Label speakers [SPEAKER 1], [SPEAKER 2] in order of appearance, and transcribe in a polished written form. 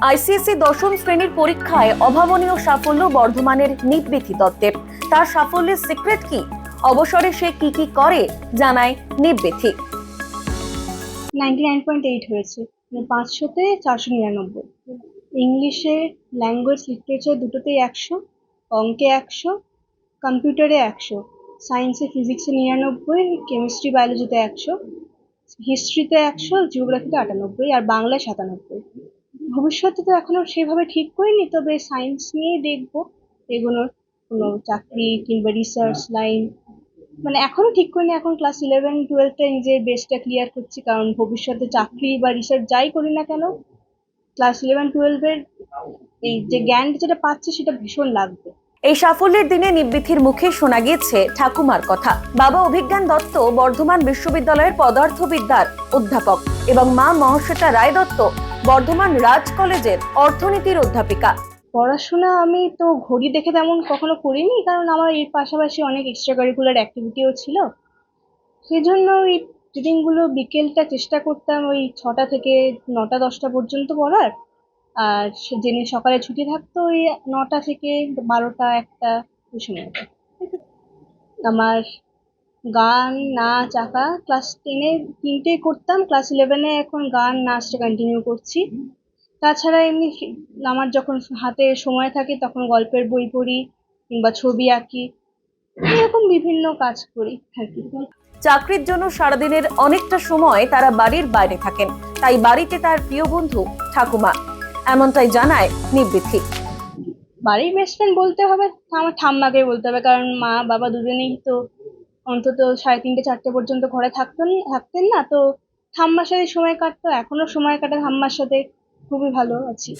[SPEAKER 1] ICSE দশম শ্রেণীর পরীক্ষায় অভাবনীয় সাফল্য বর্ধমানের নিবৃতি দত্তের। তার সাফল্যের সিক্রেট কি? অবসরে সে কি কি করে জানায় নিবৃতি।
[SPEAKER 2] 99.8 হয়েছে, মানে 500-তে 499। ইংলিশে, ল্যাঙ্গুয়েজ, লিটারেচার দুটোতেই 100, অঙ্কে 100, কম্পিউটারে 100, সায়েন্সে ফিজিক্সে 99, কেমিস্ট্রি বায়োলজিতে 100, হিস্ট্রিতে 100, জিওগ্রাফিতে 98 আর বাংলায় 97। ভবিষ্যতে তো এখনো সেভাবে ঠিক করিনি, তবে সায়েন্স নিয়েই দেখবো এগোনোর, কোনো চাকরি কিংবা রিসার্চ লাইন মানে এখনো ঠিক করিনি। এখন ক্লাস 11-12টা নিজের বেসটা ক্লিয়ার করছি, কারণ ভবিষ্যতে চাকরি বা রিসার্চ যাই করি না কেন, ক্লাস 11-12-এর এই যে জ্ঞানটা যেটা পাচ্ছি সেটা ভীষণ লাগবে।
[SPEAKER 1] এই সাফল্যের দিনে নিবৃত্তির মুখে শোনা গিয়েছে ঠাকুমার কথা। বাবা অভিজ্ঞান দত্ত বর্ধমান বিশ্ববিদ্যালয়ের পদার্থবিদ্যার অধ্যাপক এবং মা মহাশ্বেতা রায় দত্ত বর্ধমান রাজ কলেজের অর্থনীতির অধ্যাপিকা।
[SPEAKER 2] পড়াশোনা আমি তো ঘড়ি দেখে তেমন কখনো করিনি, কারণ আমার এর পাশাপাশি অনেক এক্সট্রা কারিকুলার অ্যাক্টিভিটিও ছিল। সেজন্য ওই যেদিনগুলো বিকেলটা চেষ্টা করতাম ওই 6টা থেকে 9টা-10টা পর্যন্ত পড়ার, আর যেদিন সকালে ছুটি থাকতো ওই 9টা থেকে 12টা-1টা ওই সময়টা। আমার গান, নাচ, আঁকা ক্লাস 10-এ 3টেই করতাম, ক্লাস 11-এ এখন গান নাচটা কন্টিনিউ করছি। তাছাড়া এমনি আমার যখন হাতে সময় থাকে তখন গল্পের বই পড়ি কিংবা ছবি আঁকি, এরকম বিভিন্ন কাজ করি আর কি।
[SPEAKER 1] চাকরির জন্য সারাদিনের অনেকটা সময় তারা বাড়ির বাইরে থাকেন, তাই বাড়িতে তার প্রিয় বন্ধু ঠাকুমা, এমনটাই জানায় নিবৃত্তি।
[SPEAKER 2] বাড়ির বেস্ট ফ্রেন্ড বলতে হবে আমার ঠাম্মাকে বলতে হবে, কারণ মা বাবা দুজনেই তো অন্তত 3:30-4টে পর্যন্ত ঘরে থাকতেন না, তো ঠাম্মার সাথে সময় কাটতো, এখনো সময় কাটে ঠাম্মার সাথে, খুবই ভালো আছি।